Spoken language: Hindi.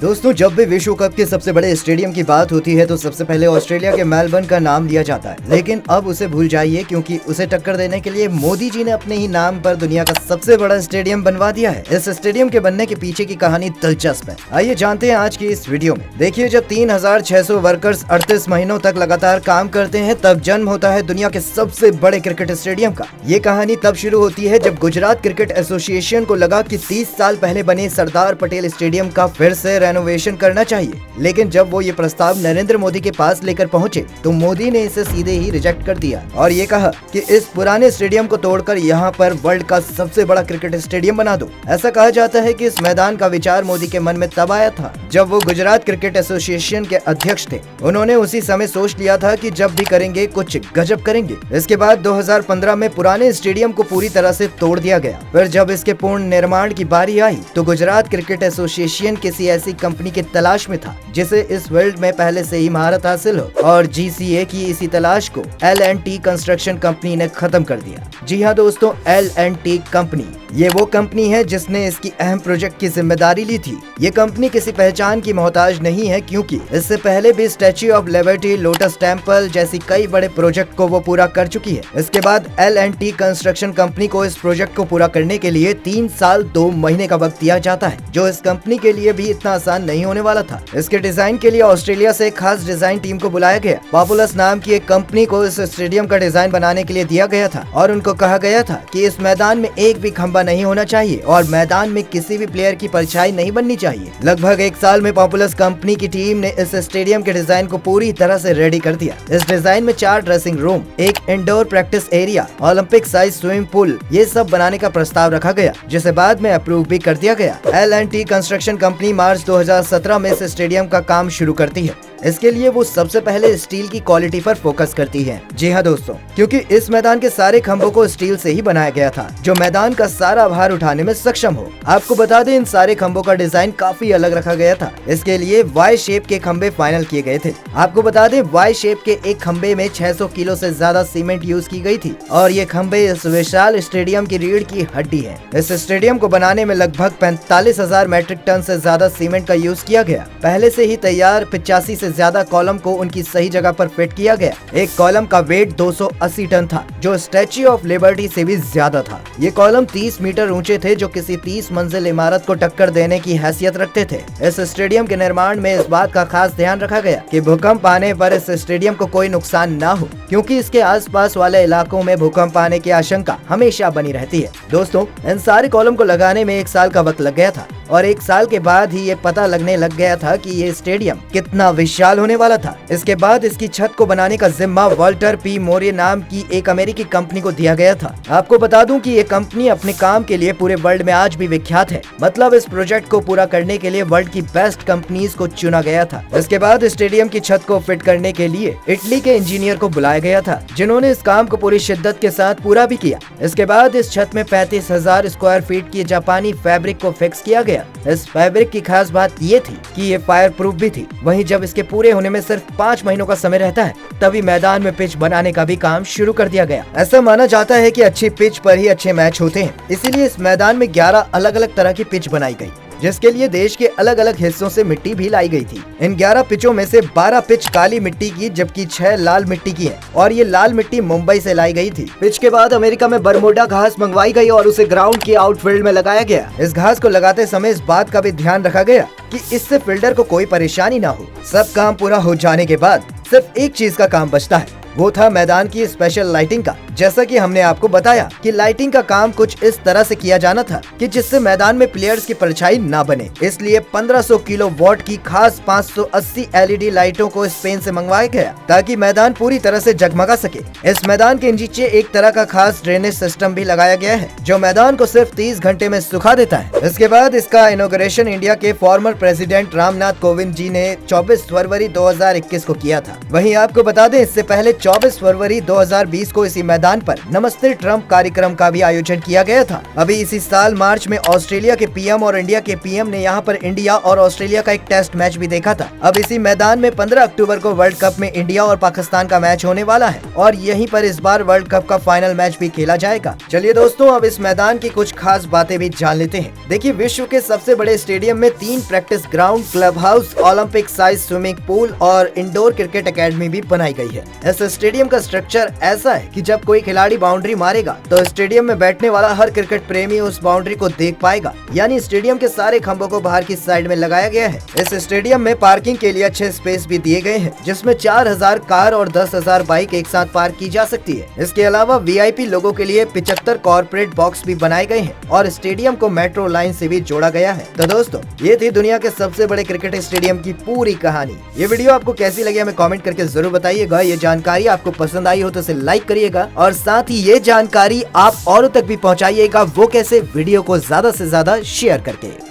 दोस्तों, जब भी विश्व कप के सबसे बड़े स्टेडियम की बात होती है तो सबसे पहले ऑस्ट्रेलिया के मेलबर्न का नाम लिया जाता है। लेकिन अब उसे भूल जाइए, क्योंकि उसे टक्कर देने के लिए मोदी जी ने अपने ही नाम पर दुनिया का सबसे बड़ा स्टेडियम बनवा दिया है। इस स्टेडियम के बनने के पीछे की कहानी दिलचस्प है। आइए जानते हैं आज की इस वीडियो में। देखिए, जब 3600 वर्कर्स 38 महीनों तक लगातार काम करते हैं तब जन्म होता है दुनिया के सबसे बड़े क्रिकेट स्टेडियम का। ये कहानी तब शुरू होती है जब गुजरात क्रिकेट एसोसिएशन को लगा कि 30 साल पहले बने सरदार पटेल स्टेडियम का फिर से रेनोवेशन करना चाहिए। लेकिन जब वो ये प्रस्ताव नरेंद्र मोदी के पास लेकर पहुंचे तो मोदी ने इसे सीधे ही रिजेक्ट कर दिया और ये कहा कि इस पुराने स्टेडियम को तोड़कर यहाँ पर वर्ल्ड का सबसे बड़ा क्रिकेट स्टेडियम बना दो। ऐसा कहा जाता है कि इस मैदान का विचार मोदी के मन में तब आया था जब वो गुजरात क्रिकेट एसोसिएशन के अध्यक्ष थे। उन्होंने उसी समय सोच लिया था कि जब भी करेंगे कुछ गजब करेंगे। इसके बाद 2015 में पुराने स्टेडियम को पूरी तरह से तोड़ दिया गया। फिर जब इसके पूर्ण निर्माण की बारी आई तो गुजरात क्रिकेट एसोसिएशन किसी ऐसी कंपनी की तलाश में था जिसे इस फील्ड में पहले से ही महारत हासिल हो, और GCA की इसी तलाश को L&T कंस्ट्रक्शन कंपनी ने खत्म कर दिया। जी हाँ दोस्तों, L&T कंपनी ये वो कंपनी है जिसने इसकी अहम प्रोजेक्ट की जिम्मेदारी ली थी। ये कंपनी किसी पहचान की मोहताज नहीं है, क्योंकि इससे पहले भी statue of liberty, lotus temple जैसी कई बड़े प्रोजेक्ट को वो पूरा कर चुकी है। इसके बाद L&T कंस्ट्रक्शन कंपनी को इस प्रोजेक्ट को पूरा करने के लिए 3 साल 2 महीने का वक्त दिया जाता है, जो इस कंपनी के लिए भी इतना आसान नहीं होने वाला था। इसके डिजाइन के लिए ऑस्ट्रेलिया से एक खास डिजाइन टीम को बुलाया गया। पॉपुलस नाम की एक कंपनी को इस स्टेडियम का डिजाइन बनाने के लिए दिया गया था और उनको कहा गया था कि इस मैदान में एक भी खंभा नहीं होना चाहिए और मैदान में किसी भी प्लेयर की परछाई नहीं बननी चाहिए। लगभग 1 साल में पॉपुलस कंपनी की टीम ने इस स्टेडियम के डिजाइन को पूरी तरह से रेडी कर दिया। इस डिजाइन में 4 ड्रेसिंग रूम, एक indoor practice area, Olympic size swimming pool, ये सब बनाने का प्रस्ताव रखा गया, जिसे बाद में अप्रूव भी कर दिया गया। L&T कंस्ट्रक्शन कंपनी मार्च 2017 में इस स्टेडियम का काम शुरू करती है। इसके लिए वो सबसे पहले स्टील की क्वालिटी पर फोकस करती है। जी हाँ दोस्तों, क्योंकि इस मैदान के सारे खंभों को स्टील से ही बनाया गया था जो मैदान का सारा भार उठाने में सक्षम हो। आपको बता दें, इन सारे खंभों का डिजाइन काफी अलग रखा गया था। इसके लिए वाई शेप के खंभे फाइनल किए गए थे। आपको बता दें, वाई शेप के एक खंभे में 600 किलो से ज्यादा सीमेंट यूज की गई थी और ये खंभे इस विशाल स्टेडियम की रीढ़ की हड्डी है। इस स्टेडियम को बनाने में लगभग 45,000 मैट्रिक टन से ज्यादा सीमेंट का यूज किया गया। पहले से ही तैयार 85 से ज्यादा कॉलम को उनकी सही जगह पर फिट किया गया। एक कॉलम का वेट 280 टन था, जो स्टैच्यू ऑफ लिबर्टी से भी ज्यादा था। ये कॉलम 30 मीटर ऊंचे थे, जो किसी 30 मंजिल इमारत को टक्कर देने की हैसियत रखते थे। इस स्टेडियम के निर्माण में इस बात का खास ध्यान रखा गया कि भूकंप आने पर इस स्टेडियम को कोई नुकसान न हो, क्योंकि इसके आसपास वाले इलाकों में भूकंप आने की आशंका हमेशा बनी रहती है। दोस्तों, इन सारे कॉलम को लगाने में 1 साल का वक्त लग गया था और 1 साल के बाद ही ये पता लगने लग गया था कि ये स्टेडियम कितना विशाल होने वाला था। इसके बाद इसकी छत को बनाने का जिम्मा वाल्टर पी मोरे नाम की एक अमेरिकी कंपनी को दिया गया था। आपको बता दूं कि ये कंपनी अपने काम के लिए पूरे वर्ल्ड में आज भी विख्यात है। मतलब इस प्रोजेक्ट को पूरा करने के लिए वर्ल्ड की बेस्ट कंपनीज को चुना गया था। इसके बाद स्टेडियम की छत को फिट करने के लिए इटली के इंजीनियर को बुलाया गया था, जिन्होंने इस काम को पूरी शिद्दत के साथ पूरा भी किया। इसके बाद इस छत में 35,000 स्क्वायर फीट की जापानी फैब्रिक को फिक्स किया गया। इस फैब्रिक की खास बात ये थी कि ये फायर प्रूफ भी थी। वहीं जब इसके पूरे होने में सिर्फ 5 महीनों का समय रहता है, तभी मैदान में पिच बनाने का भी काम शुरू कर दिया गया। ऐसा माना जाता है कि अच्छी पिच पर ही अच्छे मैच होते हैं, इसीलिए इस मैदान में 11 अलग अलग तरह की पिच बनाई गई, जिसके लिए देश के अलग अलग हिस्सों से मिट्टी भी लाई गई थी। इन 11 पिचों में से 12 पिच काली मिट्टी की, जबकि 6 लाल मिट्टी की है और ये लाल मिट्टी मुंबई से लाई गई थी। पिच के बाद अमेरिका में बरमोडा घास मंगवाई गई और उसे ग्राउंड के आउटफील्ड में लगाया गया। इस घास को लगाते समय इस बात का भी ध्यान रखा गया कि इससे फील्डर को कोई परेशानी ना हो। सब काम पूरा हो जाने के बाद सिर्फ एक चीज का काम बचता है, वो था मैदान की स्पेशल लाइटिंग का। जैसा कि हमने आपको बताया कि लाइटिंग का काम कुछ इस तरह से किया जाना था कि जिससे मैदान में प्लेयर्स की परछाई ना बने। इसलिए 1500 किलो वॉट की खास 580 LED लाइटों को स्पेन से मंगवाया गया, ताकि मैदान पूरी तरह से जगमगा सके। इस मैदान के नीचे एक तरह का खास ड्रेनेज सिस्टम भी लगाया गया है, जो मैदान को सिर्फ 30 घंटे में सुखा देता है। इसके बाद इसका इनॉग्रेशन इंडिया के फॉर्मर प्रेसिडेंट रामनाथ कोविंद जी ने 24 फरवरी 2021 को किया था। वहीं आपको बता दें, इससे पहले 24 फरवरी 2020 को इसी मैदान मैदान पर नमस्ते ट्रम्प कार्यक्रम का भी आयोजन किया गया था। अभी इसी साल मार्च में ऑस्ट्रेलिया के पीएम और इंडिया के पीएम ने यहाँ पर इंडिया और ऑस्ट्रेलिया का एक टेस्ट मैच भी देखा था। अब इसी मैदान में 15 अक्टूबर को वर्ल्ड कप में इंडिया और पाकिस्तान का मैच होने वाला है और यहीं पर इस बार वर्ल्ड कप का फाइनल मैच भी खेला जाएगा। चलिए दोस्तों, अब इस मैदान की कुछ खास बातें भी जान लेते हैं। देखिए, विश्व के सबसे बड़े स्टेडियम में 3 practice ground, club house, Olympic size swimming pool और इंडोर क्रिकेट एकेडमी भी बनाई गई है। इस स्टेडियम का स्ट्रक्चर ऐसा है कि जब कोई खिलाड़ी बाउंड्री मारेगा तो स्टेडियम में बैठने वाला हर क्रिकेट प्रेमी उस बाउंड्री को देख पाएगा। यानी स्टेडियम के सारे खंभों को बाहर की साइड में लगाया गया है। इस स्टेडियम में पार्किंग के लिए अच्छे स्पेस भी दिए गए हैं, जिसमें 4000 कार और 10,000 बाइक एक साथ पार्क की जा सकती है। इसके अलावा वीआईपी लोगों के लिए 75 कॉर्पोरेट बॉक्स भी बनाए गए हैं और स्टेडियम को मेट्रो लाइन से भी जोड़ा गया है। तो दोस्तों, ये थी दुनिया के सबसे बड़े क्रिकेट स्टेडियम की पूरी कहानी। ये वीडियो आपको कैसी लगी हमें कमेंट करके जरूर बताइएगा। ये जानकारी आपको पसंद आई हो तो इसे लाइक करिएगा और साथ ही ये जानकारी आप औरों तक भी पहुंचाइएगा। वो कैसे? वीडियो को ज्यादा से ज्यादा शेयर करके।